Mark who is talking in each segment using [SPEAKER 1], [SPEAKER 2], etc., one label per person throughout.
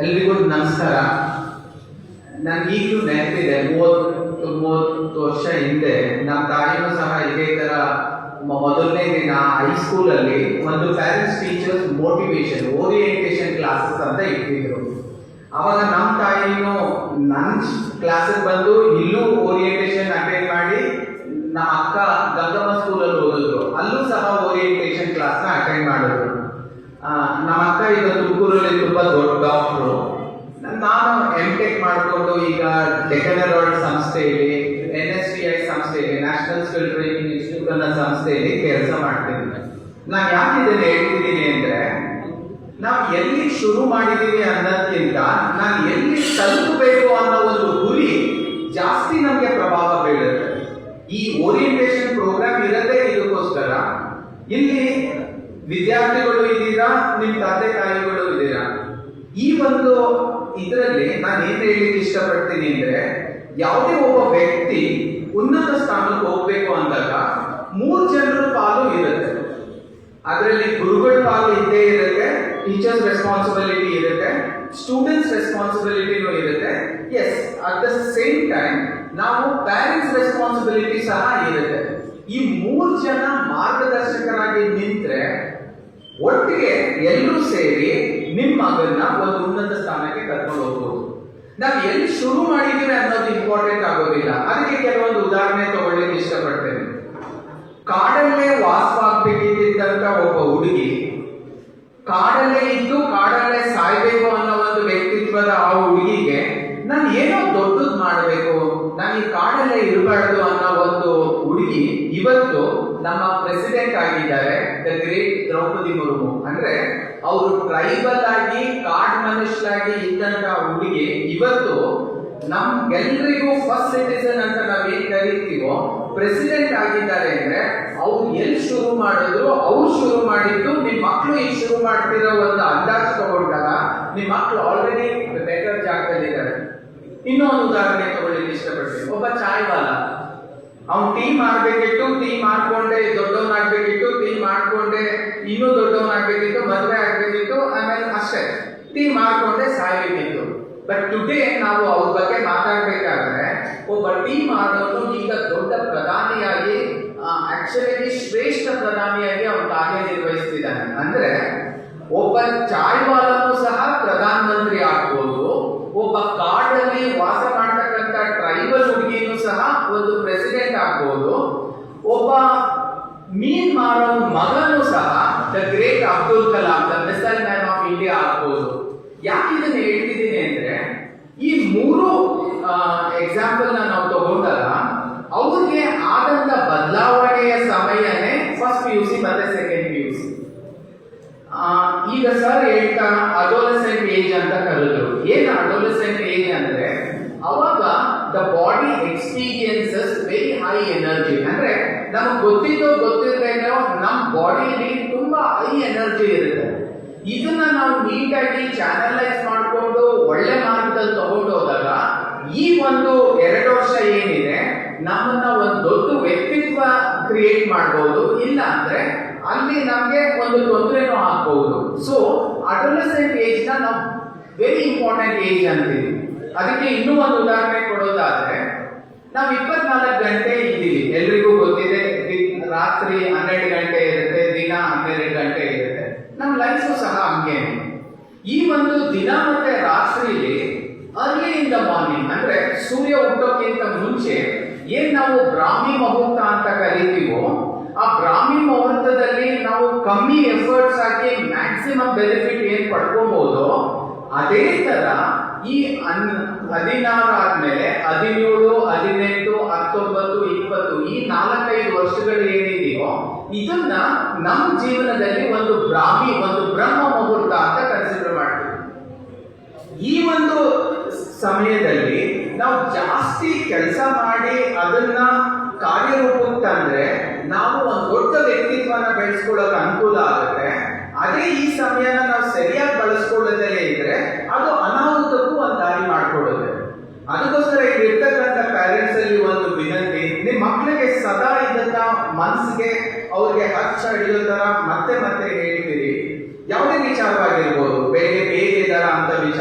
[SPEAKER 1] ಎಲ್ರಿಗೂ ನಮಸ್ಕಾರ. ನನ್ಗೀಗಲೂ ನೆನಪಿದೆ, 30 ವರ್ಷ ಹಿಂದೆ ನಮ್ಮ ತಾಯಿನೂ ಸಹ ಇದೇ ತರ ಮೊದಲನೇ ದಿನ ಹೈಸ್ಕೂಲಲ್ಲಿ ಒಂದು parents teachers motivation orientation classes ಅಂತ ಇಟ್ಟಿದ್ರು. ಅವಾಗ ನಮ್ಮ ತಾಯಿನೂ ನನ್ನ ಕ್ಲಾಸಿಗೆ ಬಂದು ಇಲ್ಲೂ ಓರಿಯೆಂಟೇಷನ್ ಅಟೆಂಡ್ ಮಾಡಿ, ನಮ್ಮ ಅಕ್ಕ ಗಂಗಮ್ಮ ಸ್ಕೂಲಲ್ಲಿ ಓದಿದ್ರು, ಅಲ್ಲೂ ಸಹ ಓರಿಯೆಂಟೇಷನ್ ಕ್ಲಾಸ್ನ ಅಟೆಂಡ್ ಮಾಡಿದ್ರು. ನಮ್ಮ ಅಕ್ಕ ಈಗ ತುಮಕೂರಲ್ಲಿ ತುಂಬಾ ದೊಡ್ಡ ಡಾಕ್ಟ್ರು. ನಾನು MTech ಮಾಡಿಕೊಂಡು ಈಗ ಡೆಕನರಾಲ್ಡ್ ಸಂಸ್ಥೆಯಲ್ಲಿ, NSTI ಸಂಸ್ಥೆಯಲ್ಲಿ, ನ್ಯಾಷನಲ್ ಸ್ಕಿಲ್ ಟ್ರೈನಿಂಗ್ ಇನ್ಸ್ಟಿಟ್ಯೂಟ್ ಅನ್ನೋ ಸಂಸ್ಥೆಯಲ್ಲಿ ಕೆಲಸ ಮಾಡ್ತಿದ್ದೀನಿ. ನಾನು ಯಾಕೆ ಇದನ್ನು ಹೇಳ್ತಿದ್ದೀನಿ ಅಂದ್ರೆ, ನಾವು ಎಲ್ಲಿ ಶುರು ಮಾಡಿದೀವಿ ಅನ್ನೋದಕ್ಕಿಂತ ನಾನು ಎಲ್ಲಿ ತಲುಪಬೇಕು ಅನ್ನೋ ಒಂದು ಗುರಿ ಜಾಸ್ತಿ ನಮಗೆ ಪ್ರಭಾವ ಬೀಳುತ್ತೆ. ಈ ಓರಿಯೆಂಟೇಷನ್ ಪ್ರೋಗ್ರಾಮ್ ಇರದೇ ಇದಕ್ಕೋಸ್ಕರ. ಇಲ್ಲಿ ವಿದ್ಯಾರ್ಥಿಗಳು ಇದ್ದೀರಾ, ನಿಮ್ ತಂದೆ ತಾಯಿಗಳು ಇದ್ದೀರಾ. ಈ ಒಂದು ಇದರಲ್ಲಿ ನಾನು ಏನ್ ಹೇಳಲಿಕ್ಕೆ ಇಷ್ಟಪಡ್ತೀನಿ ಅಂದ್ರೆ, ಯಾವುದೇ ಒಬ್ಬ ವ್ಯಕ್ತಿ ಉನ್ನತ ಸ್ಥಾನಕ್ಕೆ ಹೋಗ್ಬೇಕು ಅಂದಾಗ 3 ಜನರ ಪಾಲು ಇರುತ್ತೆ. ಅದರಲ್ಲಿ ಗುರುಗಳ ಪಾಲು ಇದ್ದೇ ಇರುತ್ತೆ, ಟೀಚರ್ಸ್ ರೆಸ್ಪಾನ್ಸಿಬಿಲಿಟಿ ಇರುತ್ತೆ, ಸ್ಟೂಡೆಂಟ್ಸ್ ರೆಸ್ಪಾನ್ಸಿಬಿಲಿಟಿನೂ ಇರುತ್ತೆ. Yes, at the same time ನಾವು ಪ್ಯಾರೆಂಟ್ಸ್ ರೆಸ್ಪಾನ್ಸಿಬಿಲಿಟಿ ಸಹ ಇರುತ್ತೆ. ಈ 3 ಜನ ಮಾರ್ಗದರ್ಶಕರಾಗಿ ನಿಂತ್ರೆ ಒಟ್ಟಿಗೆ ಎಲ್ಲರೂ ಸೇರಿ ನಿಮ್ಮ ಮಗನ್ನ ಒಂದು ಉನ್ನತ ಸ್ಥಾನಕ್ಕೆ ಕರ್ಕೊಂಡು ಹೋಗ್ಬೋದು. ನಾವು ಎಲ್ಲಿ ಶುರು ಮಾಡಿದೀವಿ ಅನ್ನೋದು ಇಂಪಾರ್ಟೆಂಟ್ ಆಗೋದಿಲ್ಲ. ಅದಕ್ಕೆ ಕೆಲವೊಂದು ಉದಾಹರಣೆ ತಗೊಳ್ಳಿಕ್ಕೆ ಇಷ್ಟಪಡ್ತೇನೆ. ಕಾಡಲ್ಲೇ ವಾಸವಾಗಬೇಕಿದ್ದಂತ ಒಬ್ಬ ಹುಡುಗಿ, ಕಾಡಲ್ಲೇ ಇದ್ದು ಕಾಡಲ್ಲೇ ಸಾಯ್ಬೇಕು ಅನ್ನೋ ಒಂದು ವ್ಯಕ್ತಿತ್ವದ ಆ ಹುಡುಗಿಗೆ ನಾನು ಏನೋ ದೊಡ್ಡದು ಮಾಡಬೇಕು, ನಾನು ಈ ಕಾಡಲ್ಲೇ ಇರಬಾರ್ದು ಅನ್ನೋ ಒಂದು ಹುಡುಗಿ ಇವತ್ತು ನಮ್ಮ ಪ್ರೆಸಿಡೆಂಟ್ ಆಗಿದ್ದಾರೆ, ದ ಗ್ರೇಟ್ ದ್ರೌಪದಿ ಮುರ್ಮು. ಅಂದ್ರೆ ಅವರು ಟ್ರೈಬಲ್ ಆಗಿ ಕಾಡ್ ಮನುಷ್ಯರಾಗಿ ಇದ್ದಂತ ಹುಡುಗಿ ಇವತ್ತು ನಮ್ಗೆಲ್ರಿಗೂ ಫಸ್ಟ್ ಸಿಟಿಸನ್ ಅಂತ ನಾವೇನ್ ಕರೀತೀವೋ ಪ್ರೆಸಿಡೆಂಟ್ ಆಗಿದ್ದಾರೆ. ಅಂದ್ರೆ ಅವ್ರು ಎಲ್ಲಿ ಶುರು ಮಾಡಿದ್ರು, ಅವ್ರು ಶುರು ಮಾಡಿದ್ದು ನಿಮ್ ಮಕ್ಕಳು ಈಗ ಶುರು ಮಾಡ್ತಿರೋ ಒಂದು ಅಂದಾಜು ತಗೊಂಡಾಗ ನಿಮ್ ಮಕ್ಕಳು ಆಲ್ರೆಡಿ ಬೆಟರ್ ಜಾಗದಲ್ಲಿದ್ದಾರೆ. ಇನ್ನೊಂದು ಉದಾಹರಣೆ ತಗೊಳ್ಳಿಕ್ಕೆ ಇಷ್ಟಪಡ್ತೀನಿ. ಒಬ್ಬ ಚಾಯ್ವಾಲ, ಅವ್ನು ಟೀ ಮಾಡ್ಬೇಕಿತ್ತು, ಟೀ ಮಾಡ್ಕೊಂಡೆ ದೊಡ್ಡವನಾಗ್ಬೇಕಿತ್ತು, ಟೀ ಮಾಡ್ಕೊಂಡೆ ಇನ್ನೂ ದೊಡ್ಡವನಾಗ್ಬೇಕಿತ್ತು, ಮದುವೆ ಆಗ್ಬೇಕಿತ್ತು, ಆಮೇಲೆ ಅಷ್ಟೇ ಟೀ ಮಾಡ್ಕೊಂಡೆ ಸಾಯ್ಬೇಕಿತ್ತು. ಬಟ್ ಟುಡೇ ನಾವು ಅವ್ರ ಬಗ್ಗೆ ಮಾತಾಡ್ಬೇಕಾದ್ರೆ ಒಬ್ಬ ಟೀ ಮಾಡೋನು ಈಗ ದೊಡ್ಡ ಪ್ರಧಾನಿಯಾಗಿ, ಆಕ್ಚುಲಿ ಶ್ರೇಷ್ಠ ಪ್ರಧಾನಿಯಾಗಿ ಅವನು ಕಾರ್ಯನಿರ್ವಹಿಸ್ತಿದ್ದಾನೆ. ಅಂದ್ರೆ ಒಬ್ಬ ಚಾಯ್ವಾಲನು ಸಹ ಪ್ರಧಾನ ಮಂತ್ರಿ ಆಗ್ಬೋದು, ಒಬ್ಬ ಕಾಡಲ್ಲಿ ವಾಸ ಮಾಡ್ತಕ್ಕಂಥ ಟ್ರೈಬಲ್ ಹುಡುಗಿನೂ ಸಹ ಒಂದು ಪ್ರೆಸಿಡೆಂಟ್ ಆಗ್ಬೋದು, ಒಬ್ಬ ಮೀನ್ ಮಾರೋ ಮಗನೂ ಸಹ the great Abdul Kalam, the missile man of India ಆಗ್ಬೋದು. ಯಾಕೆ ಇದನ್ನ ಹೇಳ್ತಿದ್ದೀನಿ ಅಂದ್ರೆ, ಈ 3 ಎಕ್ಸಾಂಪಲ್ ನಾವು ತಗೊಂಡಾಗ ಅವ್ರಿಗೆ ಆದಂತ ಬದಲಾವಣೆಯ ಸಮಯನೇ ಫಸ್ಟ್ PUC ಮತ್ತೆ ಸೆಕೆಂಡ್ PUC. ಈಗ ಸರ್ ಹೇಳ್ತಾ ಅಡೋಲೆಸೆಂಟ್ ಏಜ್ ಅಂತ ಕರೆದ್ರು. ಏನು ಅಡೋಲೆಸೆಂಟ್ ಏಜ್ ಅಂದ್ರೆ, ಅವಾಗ the body experiences very high energy. ಅಂದ್ರೆ ನಮ್ಗೆ ಗೊತ್ತಿದ್ದೇನೋ ನಮ್ಮ ಬಾಡಿಯಲ್ಲಿ ತುಂಬಾ ಹೈ ಎನರ್ಜಿ ಇರುತ್ತೆ. ಇದನ್ನ ನಾವು ನೀಟಾಗಿ ಚಾನಲೈಸ್ ಮಾಡಿಕೊಂಡು ಒಳ್ಳೆ ಮಾರ್ಗದಲ್ಲಿ ತಗೊಂಡು ಹೋದಾಗ ಈ ಒಂದು 2 ವರ್ಷ ಏನಿದೆ ನಮ್ಮನ್ನ ಒಂದು ದೊಡ್ಡ ವ್ಯಕ್ತಿತ್ವ ಕ್ರಿಯೇಟ್ ಮಾಡಬಹುದು, ಇಲ್ಲ ಅಂದ್ರೆ ಅಲ್ಲಿ ನಮ್ಗೆ ಒಂದು ತೊಂದರೆನೂ ಆಗ್ಬಹುದು. ಸೊ ಅಡೋಲೆಸೆಂಟ್ ಏಜ್ ನ ನಾವು ವೆರಿ ಇಂಪಾರ್ಟೆಂಟ್ ಏಜ್ ಅಂತೀವಿ. ಅದಕ್ಕೆ ಇನ್ನೂ ಒಂದು ಉದಾಹರಣೆ ಕೊಡೋದಾದ್ರೆ, ನಾವು 24 ಗಂಟೆ ಇದ್ದೀವಿ, ಎಲ್ರಿಗೂ ಗೊತ್ತಿದೆ. ರಾತ್ರಿ 12 ಗಂಟೆ ಇರುತ್ತೆ, ದಿನ 12 ಗಂಟೆ ಇರುತ್ತೆ. ನಮ್ಮ ಲೈಫು ಸಹ ಹಂಗೇನೆ. ಈ ಒಂದು ದಿನ ಮತ್ತೆ ರಾತ್ರಿಲಿ ಅರ್ಲಿ ಇನ್ ದ ಮಾರ್ನಿಂಗ್ ಅಂದ್ರೆ ಸೂರ್ಯ ಹುಟ್ಟೋಕ್ಕಿಂತ ಮುಂಚೆ ಏನ್ ನಾವು ಬ್ರಾಹ್ಮಿ ಮುಹೂರ್ತ ಅಂತ ಕರಿತೀವೋ, ಆ ಬ್ರಾಹ್ಮಿ ಮುಹೂರ್ತದಲ್ಲಿ ನಾವು ಕಮ್ಮಿ ಎಫರ್ಟ್ಸ್ ಹಾಕಿ ಮ್ಯಾಕ್ಸಿಮಮ್ ಬೆನಿಫಿಟ್ ಏನ್ ಪಡ್ಕೋಬಹುದು, ಅದೇ ತರ ಈ 16 ಆದ್ಮೇಲೆ 17, 18, 19, 20 ಈ 4-5 ವರ್ಷಗಳು ಏನಿದೆಯೋ ಇದನ್ನ ನಮ್ಮ ಜೀವನದಲ್ಲಿ ಒಂದು ಬ್ರಹ್ಮ ಮುಹೂರ್ತ ಅಂತ ಕನ್ಸಿಡರ್ ಮಾಡ್ತೀವಿ. ಈ ಒಂದು ಸಮಯದಲ್ಲಿ ನಾವು ಜಾಸ್ತಿ ಕೆಲಸ ಮಾಡಿ ಅದನ್ನ ಕಾರ್ಯರೂಪಕ್ಕೆ ತಂದ್ರೆ ನಾವು ಒಂದು ದೊಡ್ಡ ವ್ಯಕ್ತಿತ್ವನ ಬೆಳೆಸ್ಕೊಳ್ಳೋಕೆ ಅನುಕೂಲ ಆಗುತ್ತೆ. ಅದೇ ಈ ಸಮಯನ ನಾವು ಸರಿಯಾಗಿ ಬಳಸ್ಕೊಳ್ಳೋದೇ ಇದ್ರೆ ಅದು ಅನಾಹುತಕ್ಕೂ ಒಂದು ದಾರಿ ಮಾಡ್ಕೊಡುತ್ತೆ. ಅದಕ್ಕೋಸ್ಕರ ಇಲ್ಲಿ ಇರ್ತಕ್ಕಂಥ ಪ್ಯಾರೆಂಟ್ಸ್ ಅಲ್ಲಿ ಒಂದು ವಿನಂತಿ, ನಿಮ್ಮ ಮಕ್ಕಳಿಗೆ ಸದಾ ಇದ್ದಂತ ಮನಸ್ಸಿಗೆ ಅವ್ರಿಗೆ ಹಚ್ಚ ಹಿಡಿಯೋ ತರ ಮತ್ತೆ ಮತ್ತೆ ಹೇಳ್ತೀರಿ. ಯಾವುದೇ ವಿಚಾರವಾಗಿರ್ಬೋದು, ಬೆಳಿಗ್ಗೆ ಬೇಗ ಇದ್ದಾರ ಅಂತ ವಿಚಾರ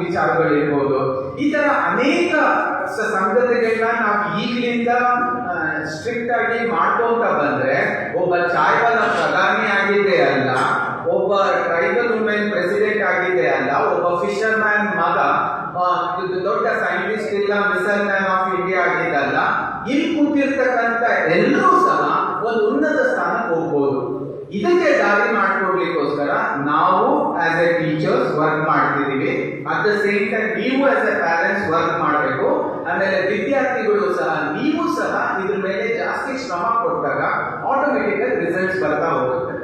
[SPEAKER 1] ವಿಚಾರಗಳಿರ್ಬೋದು. ಈ ತರ ಅನೇಕ ಸಂಗತಿಗಳನ್ನ ನಾವು ಈಗಲಿಂದ ಸ್ಟ್ರಿಕ್ಟ್ ಆಗಿ ಮಾಡ್ಕೊಂತ ಬಂದ್ರೆ ಒಬ್ಬ ಚಾಯ್ವಾಲ ಪ್ರಧಾನಿ ಆಗಿದ್ದೇ ಅಲ್ಲ, ಒಬ್ಬ ಟ್ರೈಬಲ್ ವುಮೆನ್ ಪ್ರೆಸಿಡೆಂಟ್ ಆಗಿದ್ದೇ ಅಲ್ಲ, ಒಬ್ಬ ಫಿಶರ್ ಮ್ಯಾನ್ ಮಗ ದೊಡ್ಡ ಸೈಂಟಿಸ್ಟ್ ಇಲ್ಲ, ಮಿಸೈಲ್ ಮ್ಯಾನ್ ಆಫ್ ಇಂಡಿಯಾ ಆಗಿದ್ದಲ್ಲ, ಇಲ್ಲಿ ಕೂತಿರ್ತಕ್ಕಂಥ ಎಲ್ಲರೂ ಸಹ ಒಂದು ಉನ್ನತ ಸ್ಥಾನಕ್ಕೆ ಹೋಗ್ಬೋದು. ಇದಕ್ಕೆ ದಾರಿ ಮಾಡ್ಕೊಡ್ಲಿಕ್ಕೋಸ್ಕರ ನಾವು ಆಸ್ ಎ ಟೀಚರ್ಸ್ ವರ್ಕ್ ಮಾಡ್ತಿದೀವಿ. ಅಟ್ ದ ಸೇಮ್ ಟೈಮ್ ನೀವು ಆಸ್ ಎ ಪ್ಯಾರೆಂಟ್ಸ್ ವರ್ಕ್ ಮಾಡಬೇಕು. ಆಮೇಲೆ ವಿದ್ಯಾರ್ಥಿಗಳು ಸಹ, ನೀವು ಸಹ ಇದ್ರ ಮೇಲೆ ಜಾಸ್ತಿ ಶ್ರಮ ಕೊಟ್ಟಾಗ ಆಟೋಮೆಟಿಕ್ ಆಗಿ ರಿಸಲ್ಟ್ಸ್ ಬರ್ತಾ ಹೋಗುತ್ತೆ.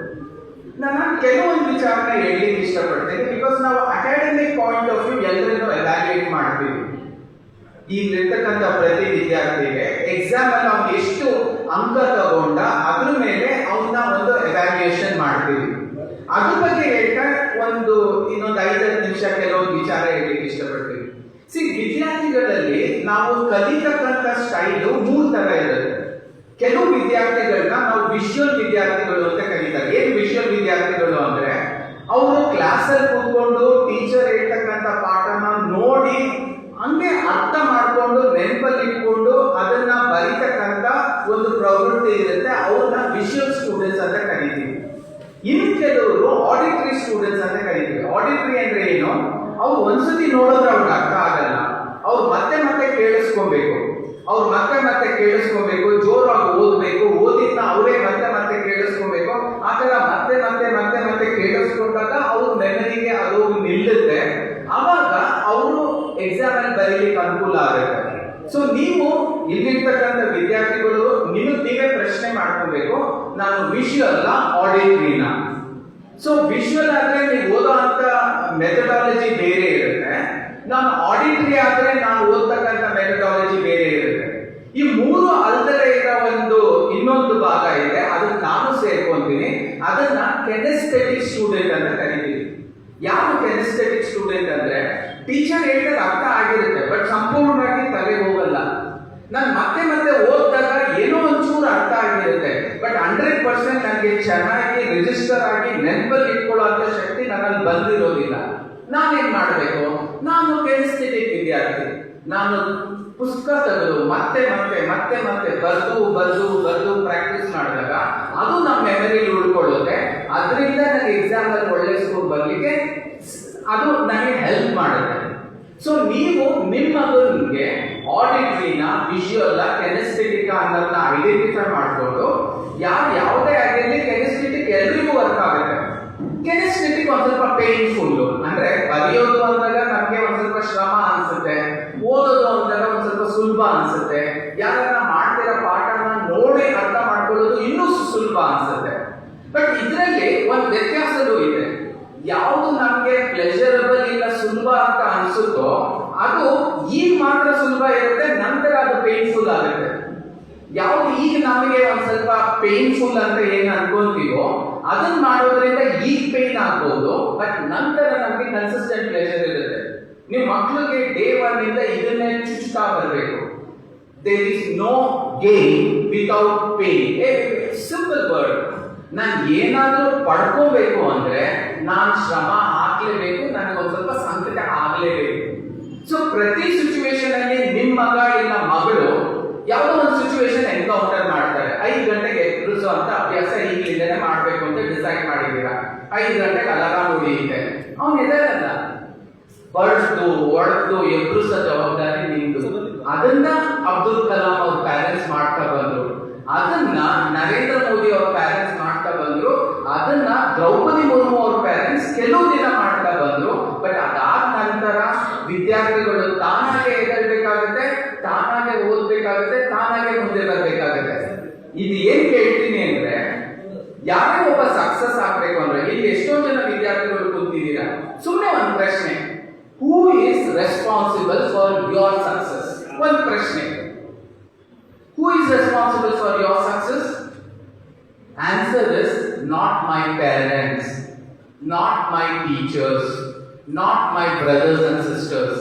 [SPEAKER 1] ನಾನು ಕೆಲವೊಂದು ವಿಚಾರನ ಹೇಳಲಿಕ್ಕೆ ಇಷ್ಟಪಡ್ತೇನೆ. ಬಿಕಾಸ್ ನಾವು ಅಕಾಡೆಮಿಕ್ ಪಾಯಿಂಟ್ ಆಫ್ ವ್ಯೂ ಎಲ್ಲರನ್ನು ಎವ್ಯಾಲ್ಯೂಯೇಟ್ ಮಾಡ್ತೀವಿ. ಇಲ್ಲಿರ್ತಕ್ಕಂಥ ಪ್ರತಿ ವಿದ್ಯಾರ್ಥಿಗೆ ಎಕ್ಸಾಮ್ ಅಲ್ಲಿ ಅವ್ನು ಎಷ್ಟು ಅಂಕ ತಗೊಂಡ ಅದ್ರ ಮೇಲೆ ಅವನ್ನ ಒಂದು ಎವ್ಯಾಲ್ಯೂಯೇಷನ್ ಮಾಡ್ತೀವಿ. ಅದ್ರ ಬಗ್ಗೆ ಹೇಳ್ತಾ ಇನ್ನೊಂದು 5 ನಿಮಿಷ ಕೆಲವೊಂದು ವಿಚಾರ ಹೇಳಲಿಕ್ಕೆ ಇಷ್ಟಪಡ್ತೀವಿ. ವಿದ್ಯಾರ್ಥಿಗಳಲ್ಲಿ ನಾವು ಕಲಿತಕ್ಕಂಥ ಸ್ಟೈಲು 3 ತರ ಇರುತ್ತೆ. ಕೆಲವು ವಿದ್ಯಾರ್ಥಿಗಳನ್ನ ನಾವು ವಿಷುವಲ್ ವಿದ್ಯಾರ್ಥಿಗಳು ಅಂತ ಕರೀತಾರೆ. ಏನು ವಿಷುವಲ್ ವಿದ್ಯಾರ್ಥಿಗಳು ಅಂದ್ರೆ ಅವರು ಕ್ಲಾಸಲ್ಲಿ ಕೂತ್ಕೊಂಡು ಟೀಚರ್ ಹೇಳ್ತಕ್ಕಂಥ ಪಾಠನ ನೋಡಿ ಹಂಗೆ ಅರ್ಥ ಮಾಡ್ಕೊಂಡು ನೆನಪಲ್ಲಿ ಇಟ್ಕೊಂಡು ಅದನ್ನ ಬರೀತಕ್ಕಂಥ ಒಂದು ಪ್ರವೃತ್ತಿ ಇರುತ್ತೆ. ಅವ್ರನ್ನ ವಿಷುವಲ್ ಸ್ಟೂಡೆಂಟ್ಸ್ ಅಂತ ಕರಿತೀವಿ. ಇನ್ನು ಕೆಲವರು ಆಡಿಟರಿ ಸ್ಟೂಡೆಂಟ್ಸ್ ಅಂತ ಕರಿತೀವಿ. ಆಡಿಟರಿ ಅಂದ್ರೆ ಏನು? ಅವ್ರು ಒಂದ್ಸತಿ ನೋಡಿದ್ರೆ ಅವ್ರಿಗೆ ಅರ್ಥ ಆಗಲ್ಲ, ಅವ್ರು ಮತ್ತೆ ಮತ್ತೆ ಕೇಳಿಸ್ಕೊಬೇಕು, ಜೋರಾಗಿ ಓದ್ಬೇಕು, ಓದಿದ್ನ ಅವರೇ ಮತ್ತೆ ಮತ್ತೆ ಕೇಳಿಸ್ಕೊಬೇಕು. ಆ ತರ ಮತ್ತೆ ಮತ್ತೆ ಮತ್ತೆ ಮತ್ತೆ ಕೇಳಿಸ್ಕೊಂಡಾಗ ಅವ್ರ ಮೆಮರಿಗೆ ಅದು ನಿಲ್ಲುತ್ತೆ. ಅವಾಗ ಅವರು ಎಕ್ಸಾಮ್ ಅಲ್ಲಿ ಬರೀಲಿಕ್ಕೆ ಅನುಕೂಲ ಆಗುತ್ತೆ. ಸೊ ನೀವು ಇಲ್ಲಿರ್ತಕ್ಕಂಥ ವಿದ್ಯಾರ್ಥಿಗಳು ನೀವೇ ಪ್ರಶ್ನೆ ಮಾಡ್ಕೊಬೇಕು, ನಾನು ವಿಷುವಲ್ ಆಡಿಟರಿನ? ಸೊ ವಿಷುವಲ್ ಆದ್ರೆ ನೀವು ಓದೋ ಅಂತ ಮೆಥಡಾಲಜಿ ಬೇರೆ ಇರುತ್ತೆ, ನಾನು ಆಡಿಟರಿ ಆದ್ರೆ ನಾನು ಓದ್ತಕ್ಕಂಥ ಮೆಥಡಾಲಜಿ ಬೇರೆ ಇರುತ್ತೆ. ಈ 3 ಅಲ್ಲದೆ ಇರೋ ಇನ್ನೊಂದು ಭಾಗ ಇದೆ, ಅದನ್ನ ನಾನು ಸೇರ್ಕೊಂತೀನಿ. ಅದನ್ನ ಕೆನೆಸ್ಥೆಟಿಕ್ ಸ್ಟೂಡೆಂಟ್ ಅಂತ ಕರಿತೀವಿ. ಯಾವ ಕೆನೆಸ್ಥೆಟಿಕ್ ಸ್ಟೂಡೆಂಟ್ ಅಂದ್ರೆ ಟೀಚರ್ ಹೇಳಿದ್ರೆ ಅರ್ಥ ಆಗಿರುತ್ತೆ, ಬಟ್ ಸಂಪೂರ್ಣವಾಗಿ ತಲೆಗೆ ಹೋಗಲ್ಲ. ನಾನು ಮತ್ತೆ ಮತ್ತೆ ಓದಿದಾಗ ಏನೋ ಒಂಚೂರು ಅರ್ಥ ಆಗಿರುತ್ತೆ, ಬಟ್ 100% ನನಗೆ ಚೆನ್ನಾಗಿ ರಿಜಿಸ್ಟರ್ ಆಗಿ ನೆನಪಲ್ಲಿ ಇಟ್ಕೊಳ್ಳುವಂತ ಶಕ್ತಿ ನನ್ನಲ್ಲಿ ಬಂದಿರೋದಿಲ್ಲ. ನಾನೇನ್ ಮಾಡಬೇಕು? ನಾನು ಕೆನೆಸ್ಥೆಟಿಕ್ ವಿದ್ಯಾರ್ಥಿ. ನಾನು ಪುಸ್ತಕ ತೆಗೆದು ಮತ್ತೆ ಮತ್ತೆ ಮತ್ತೆ ಮತ್ತೆ ಬರೆದು ಪ್ರಾಕ್ಟೀಸ್ ಮಾಡಿದಾಗ ಅದು ನಮ್ಮ ಮೆಮರಿಲಿ ಉಳ್ಕೊಳ್ಳುತ್ತೆ. ಅದರಿಂದ ನನಗೆ ಎಕ್ಸಾಮ್ ಅಲ್ಲಿ ಒಳ್ಳೆ ಸ್ಕೋರ್ ಬರ್ಲಿಕ್ಕೆ ಅದು ನನಗೆ ಹೆಲ್ಪ್ ಮಾಡುತ್ತೆ. ಸೊ ನೀವು ನಿಮ್ಮ ಮಗನಿಗೆ ಆಡಿಟರಿನ, ವಿಷುವಲ್, ಕೆನೆಸ್ಥೆಟಿಕ್ ಅನ್ನೋದನ್ನ ಐಡೆಂಟಿಫೈ ಮಾಡಿಕೊಂಡು ಯಾವುದೇ ಆಗಿರಲಿ ಕೆನೆಸ್ಥೆಟಿಕ್ ಎಲ್ರಿಗೂ ವರ್ಕ್ ಆಗುತ್ತೆ. ಕೆನೆಸ್ಥೆಟಿಕ್ ಒಂದ್ ಸ್ವಲ್ಪ ಪೇನ್ಫುಲ್, ಅಂದ್ರೆ ಬರೆಯೋದು ಅಂದಾಗ ನಮ್ಗೆ ಒಂದ್ ಸ್ವಲ್ಪ ಶ್ರಮ ಅನ್ಸುತ್ತೆ, ಓದೋದು ಅಂದಾಗ ಒಂದ್ ಸ್ವಲ್ಪ ಸುಲಭ ಅನ್ಸುತ್ತೆ, ಯಾರನ್ನ ಮಾಡ್ತಿರೋ ಪಾಠನ ನೋಡಿ ಅರ್ಥ ಮಾಡ್ಕೊಳ್ಳೋದು ಇನ್ನೂ ಸುಲಭ ಅನ್ಸುತ್ತೆ. ಬಟ್ ಇದರಲ್ಲಿ ಒಂದು ವ್ಯತ್ಯಾಸವೂ ಇದೆ. ಯಾವುದು ನಮ್ಗೆ ಪ್ಲೆಜರಬಲ್ ಇಲ್ಲ, ಸುಲಭ ಅಂತ ಅನ್ಸುತ್ತೋ ಅದು ಈಗ ಮಾತ್ರ ಸುಲಭ ಇರುತ್ತೆ, ನಂತರ ಅದು ಪೇನ್ಫುಲ್ ಆಗುತ್ತೆ. ಯಾವ್ದು ಈಗ ನಮಗೆ ಒಂದ್ ಸ್ವಲ್ಪ ಪೇನ್ಫುಲ್ ಅಂತ ಏನ್ ಅನ್ಕೊಂತೀವೋ ಅದನ್ನ ಮಾಡೋದ್ರಿಂದ ಈಗ ಪೇನ್ ಆಗ್ಬೋದು, ಬಟ್ ನಂತರ ನಮ್ಗೆ ಕನ್ಸಿಸ್ಟೆಂಟ್ ಪ್ಲೆಜರ್ ಇರುತ್ತೆ. ನೀವು ಮಕ್ಕಳಿಗೆ ಡೇ 1 ಇಂದ ಇದನ್ನೇ ಚುಚ್ತಾ ಬರಬೇಕು. There is no gain without pain. Simple word. ನಾನು ಏನಾದ್ರೂ ಪಡ್ಕೋಬೇಕು ಅಂದ್ರೆ ನಾನು ಶ್ರಮ ಹಾಕ್ಲೇಬೇಕು, ನನಗೆ ಒಂದ್ ಸ್ವಲ್ಪ ಸಂಕಟ ಆಗ್ಲೇಬೇಕು. ಸೊ ಪ್ರತಿ ಸಿಚುವೇಶನ್ ಅಲ್ಲಿ ನಿಮ್ ಮಗ ಇಲ್ಲ ಮಗಳು ಯಾವುದೋ ಒಂದು ಸಿಚುವೇಶನ್ ಎನ್ಕೌಂಟರ್ ಮಾಡ್ತಾರೆ. 5 ಗಂಟೆಗೆ ಎಬ್ಬಿಸೋ ಅಂತ ಅಭ್ಯಾಸ ಈಗಲಿಂದನೇ ಮಾಡ್ಬೇಕು ಅಂತ ಡಿಸೈಡ್ ಮಾಡಿದ್ದೀರಾ. 5 ಗಂಟೆಗೆ ಅಲಾರಾಮ್ ಹೊಡೆಯುತ್ತೆ, ಅವ್ನು ಎದರಲ್ಲ, ಹೊಡೆದು ಎಬ್ಬಿಸೋ ಜವಾಬ್ದಾರಿ ನಿಂದು. ಅದನ್ನ ಅಬ್ದುಲ್ ಕಲಾಂ ಅವ್ರ ಪ್ಯಾರೆಂಟ್ಸ್ ಮಾಡ್ತಾ ಬಂದ್ರು, ಅದನ್ನ ನರೇಂದ್ರ ಮೋದಿ ಅವ್ರ ಪ್ಯಾರೆಂಟ್ಸ್ ಮಾಡ್ತಾ ಬಂದ್ರು, ಅದನ್ನ ದ್ರೌಪದಿ ಮುರ್ಮು ಅವ್ರ ಪ್ಯಾರೆಂಟ್ಸ್ ಕೆಲವು ದಿನ ಮಾಡ್ತಾ ಬಂದ್ರು. ಬಟ್ ಅದಾದ ನಂತರ ವಿದ್ಯಾರ್ಥಿಗಳು ತಾನಾಗೆ ಎದರ್ಬೇಕಾಗುತ್ತೆ, ತಾನಾಗೆ ಓದ್ಬೇಕಾಗುತ್ತೆ, ತಾನಾಗೆ ಮುಂದೆ ಬರ್ಬೇಕಾಗುತ್ತೆ. ಇದು ಏನ್ ಕೇಳ್ತೀನಿ ಅಂದ್ರೆ, ಯಾರೇ ಒಬ್ಬ ಸಕ್ಸಸ್ ಆಗ್ಬೇಕು ಅಂದ್ರೆ, ಇಲ್ಲಿ ಎಷ್ಟೊಂದು ಜನ ವಿದ್ಯಾರ್ಥಿಗಳು ಕೂತಿದ್ದೀರಾ, ಸುಮ್ಮನೆ ಒಂದು ಪ್ರಶ್ನೆ, who is responsible for your success? ಒಂದು ಪ್ರಶ್ನೆ. Who is responsible for your success? Answer is not my parents, not my teachers, not my brothers and sisters.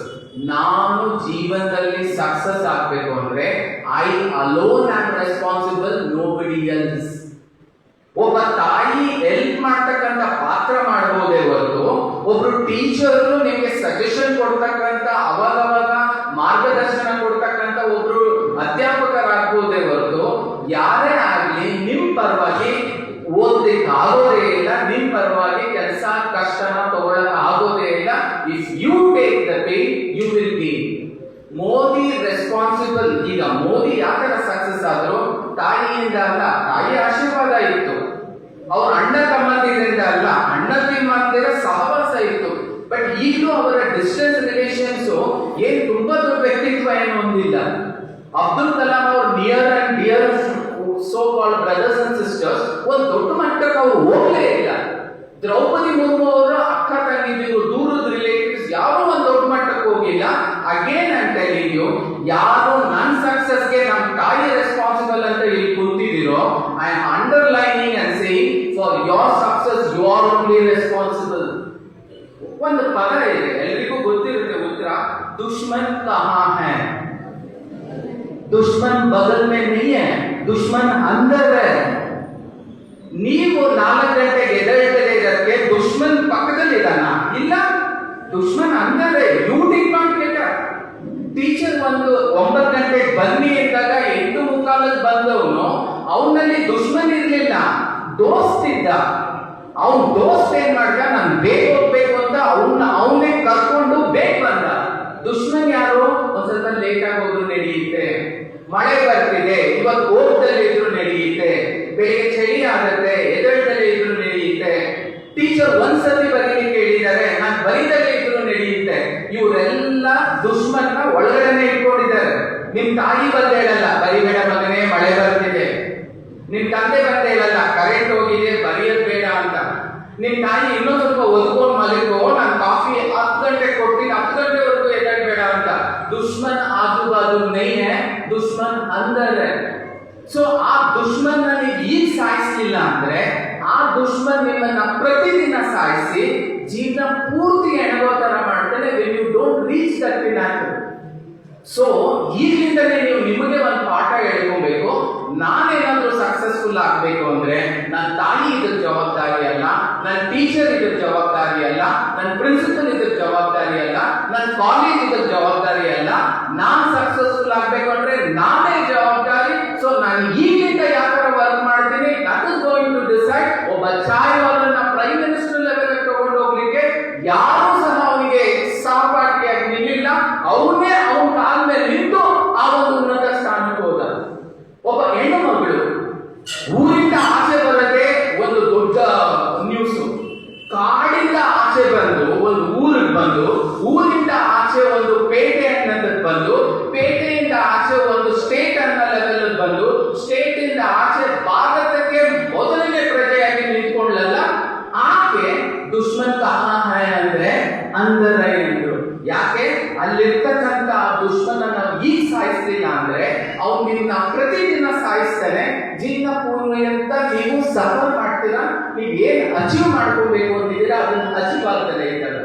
[SPEAKER 1] ನಾನು ಜೀವನದಲ್ಲಿ ಸಕ್ಸಸ್ ಆಗಬೇಕು ಅಂದ್ರೆ I alone am responsible, nobody else. ಒಬ್ಬ ತಾಯಿ help ಮಾಡ್ತಕ್ಕಂಥ ಪಾತ್ರ ಮಾಡಬಹುದೇ ಹೊರತು ಒಬ್ರು ಟೀಚರ್ ನಿಮಗೆ ಸಜೆಷನ್ ಕೊಡ್ತಕ್ಕಂತ ಅವಾಗ ಮಾರ್ಗದರ್ಶನ ಕೊಡ್ತಕ್ಕಂತ ಒಬ್ರು ಅಧ್ಯಾಪಕರಾಗ್ಬೋದೇ ಹೊರತು ಯಾರೇ ಆಗ್ಲಿ ನಿಮ್ ಪರವಾಗಿ ಓದ್ಲಿಕ್ಕೆ ಆಗೋದೇ ಇಲ್ಲ, ನಿಮ್ ಪರವಾಗಿ ಕೆಲಸ ಕಷ್ಟನ ತಗೊಳಕ್ ಆಗೋದೇ ಇಲ್ಲ. If you take the pain you will gain. Modi responsible. ಈಗ ಮೋದಿ ಯಾಕರ ಸಕ್ಸಸ್ ಆದ್ರು ತಾಯಿಯಿಂದ ಅಲ್ಲ, ತಾಯಿ ಆಶೀರ್ವಾದ ಇತ್ತು. ಅವ್ರ ಅಣ್ಣ ತಮ್ಮಂದಿರಿಂದ ಅಲ್ಲ, ಅಣ್ಣ ತಮ್ಮಂದಿರ ಸಹವಾಸ ಇತ್ತು. ಬಟ್ ಈಗಲೂ ಅವರ ಡಿಸ್ಟೆನ್ಸ್ ರಿಲೇಷನ್ಸ್ ಏನ್ ತುಂಬಾ ದೊಡ್ಡ ವ್ಯಕ್ತಿತ್ವ ಏನು ಹೊಂದಿಲ್ಲ. ಅಬ್ದುಲ್ ಕಲಾಂ ಅವ್ರ near and dear so called brothers and sisters ಒಂದು ದೊಡ್ಡ ಮಟ್ಟಕ್ಕೆ ಅವ್ರು ಹೋಗ್ಲೇ ಇಲ್ಲ. ದ್ರೌಪದಿ ಮುರ್ಮು ಅವರ ಅಕ್ಕ ತಂಗಿದ್ರು ದೂರದ ರಿಲೇಟಿವ್ಸ್ ಯಾರು ಒಂದು ದೊಡ್ಡ ಮಟ್ಟಕ್ಕೆ ಹೋಗಿಲ್ಲ. Again I am telling you, ಯಾರು ನನ್ನ ಸಕ್ಸಸ್ಗೆ ನಮ್ಮ ತಾಯಿ ರೆಸ್ಪಾನ್ಸಿಬಲ್ ಅಂತ ಇಲ್ಲಿ ಕುಂತಿದ್ದೀರೋ, I am underlining and saying for your success you are only responsible. ಒಂದು ಪದ ಇದೆ, ಎಲ್ರಿಗೂ ಗೊತ್ತಿರುತ್ತೆ ಉತ್ತರ, ದುಶ್ಮನ್ ಕಹಾ ಹೈ. ದುಶ್ಮನ್ ಬಗಲ್ ಮೇ नहीं है, ದುಶ್ಮನ್ अंदर है. ನೀವು 4 ಗಂಟೆಗೆ ಎದ್ದೇಳಕ್ಕೆ ದುಶ್ಮನ್ ಪಕ್ಕದಲ್ಲಿದ್ದಾನ? ಇಲ್ಲ, ದುಶ್ಮನ್ ಅಂದರೆ you did not get up. Teacher ಒಂದು 9 ಗಂಟೆಗೆ ಬನ್ನಿ ಅಂದಾಗ 8:45 ಬಂದವನು ಅವನಲ್ಲಿ ದುಶ್ಮನ್ ಇರ್ಲಿಲ್ಲ, ದೋಸ್ತ್ ಇದ್ದ. ಅವನ್ ದೋಸ್ತ್ ಏನ್ ಮಾಡ್ದ, ನಾನು ಬೇಗ ಹೋಗ್ಬೇಕು ಅಂತ ಅವನೇ ಕರ್ಕೊಂಡು ಬೇಗ ಬಂದ. ದುಶ್ಮನ್ ಯಾರು? ಒಂದ್ ಸ್ವಲ್ಪ ಲೇಟ್ ಆಗಿ ಹೋದ್ರು ನಡೆಯುತ್ತೆ, ಮಳೆ ಬರ್ತಿದೆ ಇವತ್ತು ಓದ್ದಲ್ಲಿ ಇದ್ರು ನಡೆಯುತ್ತೆ, ಬೆಳಿಗ್ಗೆ ಚಳಿ ಆಗುತ್ತೆ ಎದುರದಲ್ಲೇ ಇದ್ರು ನಡೆಯುತ್ತೆ, ಟೀಚರ್ ಒಂದ್ಸತಿ ಬರೀಲಿಕ್ಕೆ ಹೇಳಿದ್ದಾರೆ ನಾನು ಬರೀದಲ್ಲೇ ಇದ್ರು ನಡೆಯುತ್ತೆ. ಇವರೆಲ್ಲ ದುಶ್ಮನ್ನ ಒಳಗಡೆನೆ ಇಟ್ಕೊಂಡಿದ್ದಾರೆ. ನಿಮ್ ತಾಯಿ ಬಂದ ಹೇಳಲ್ಲ ಬರಿಬೇಡ ಮಗನೇ ಮಳೆ ಬರ್ತಿದೆ. ನಿಮ್ ತಂದೆ ಬಂದ ಹೇಳಲ್ಲ ಕರೆಂಟ್ ಹೋಗಿದೆ ಬರೆಯೋದ್ ಬೇಡ ಅಂತ. ನಿಮ್ ತಾಯಿ ಇನ್ನೊಂದ್ ಸ್ವಲ್ಪ ಒದ್ಕೊಂಡು ಮಲಗೋ, ನಾನು ಕಾಫಿ 10 ಗಂಟೆ ಕೊಡ್ತೀನಿ 10 ಗಂಟೆವರೆಗೂ ಎದ್ದೇಳಬೇಡ ಅಂತ. ದುಶ್ಮನ್ ಆಜು ಬಾಜು ನೈ ಹೈ, ದುಶ್ಮನ್ ಅಂದರ್ ಹೈ. ಸೊ ಆ ದುಶ್ಮನ್ ನೀವು ಈಗ ಸಾಯಿಸಲಿಲ್ಲ ಅಂದ್ರೆ ಆ ದುಶ್ಮನ್ ನಿಮ್ಮನ್ನ ಪ್ರತಿದಿನ ಸಾಯಿಸಿ ಜೀವನ ಪೂರ್ತಿ ಎಣಗೋ ತರ ಮಾಡ್ತಾನೆ when you don't reach that pinnacle. So ಈಗಲಿಂದಲೇ ನೀವು ನಿಮಗೆ ಒಂದು ಪಾಠ ಹೇಳ್ಕೊಬೇಕು. ನಾನೇನಾದ್ರೂ ಸಕ್ಸಸ್ಫುಲ್ ಆಗ್ಬೇಕು ಅಂದ್ರೆ ನನ್ನ ತಾಯಿ ಇದ್ರ ಜವಾಬ್ದಾರಿ ಅಲ್ಲ, ನನ್ನ ಟೀಚರ್ ಇದ್ರ ಜವಾಬ್ದಾರಿ ಅಲ್ಲ, ನನ್ನ ಪ್ರಿನ್ಸಿಪಲ್ ಇದ್ರ ಜವಾಬ್ದಾರಿ ಅಲ್ಲ, ನನ್ನ ಕಾಲೇಜ್ ಇದ್ರ ಜವಾಬ್ದಾರಿ ಅಲ್ಲ. ನಾನ್ ಸಕ್ಸಸ್ಫುಲ್ ಆಗ್ಬೇಕು ಅಂದ್ರೆ ನಾನೇ ಜವಾಬ್ದಾರಿ. ಸೊ ನಾನು ಈಗಲಿಂದ ಯಾವ ತರ ವರ್ಕ್ ಮಾಡ್ತೀನಿ that is going to decide. ಒಬ್ಬ ಚಾಯ್ ಅವರನ್ನ ಪ್ರೈಮ್ ಮಿನಿಸ್ಟರ್ ಲೆವೆಲ್ ತಗೊಂಡು ಹೋಗ್ಲಿಕ್ಕೆ ಯಾರು ಸಹ ಅವನಿಗೆ ಸಹಪಾಠಿಯಾಗಿ ನಿಲ್ಲಿಲ್ಲ. ಅವನೇ ಅವನ ಕಾಲ ಮೇಲೆ ನಿಂತು ಆ ಒಂದು ಉನ್ನತ ಸ್ಥಾನಕ್ಕೆ ಹೋದ. ಒಬ್ಬ ಹೆಣ್ಣು ಮಗಳು ಊರಿಂದ ಆಚೆ ಬರದೆ ಒಂದು ದೊಡ್ಡ ನ್ಯೂಸ್, ಕಾಡಿಂದ ಆಚೆ ಬಂದು ಒಂದು ಊರಿಗೆ ಬಂದು, ಊರಿಂದ ಆಚೆ ಒಂದು ಪೇಟೆ ಅನ್ನೋದಕ್ಕೆ ಬಂದು, ಪೇಟೆಯಿಂದ ಆಚೆ ಒಂದು ಸ್ಟೇಟ್ ಅನ್ನೋ ಲೆವೆಲ್ ಬಂದು, ಸ್ಟೇಟ್ ಇಂದ ಆಚೆ ಭಾರತಕ್ಕೆ ಮೊದಲನೇ ಪ್ರಜೆಯಾಗಿ ನಿಂತ್ಕೊಳ್ಳಲ್ಲ. ಆಕೆ ದುಶ್ಮನ್ ಕಹಾ ಹೈ ಅಂದ್ರೆ ಅಂದರ್ ಹೈ ಅಂದ್ರು. ಯಾಕೆ? ಅಲ್ಲಿರ್ತಕ್ಕಂಥ ದುಶ್ಮನ ನಾವು ಈಗ ಸಾಯಿಸ್ಲಿಲ್ಲ ಅಂದ್ರೆ ಅವ್ನು ನಿನ್ನ ಪ್ರತಿದಿನ ಸಾಯಿಸ್ತಾನೆ. ಜೀವನ ಪೂರ್ಣ ನೀವು ಸಫರ್ ಮಾಡ್ತೀರಾ, ನೀವು ಏನ್ ಅಚೀವ್ ಮಾಡ್ಕೋಬೇಕು ಅಂತಿದ್ದೀರಾ ಅದನ್ನ ಅಚೀವ್ ಆಗ್ತದೆ ಇದ್ದಾರೆ.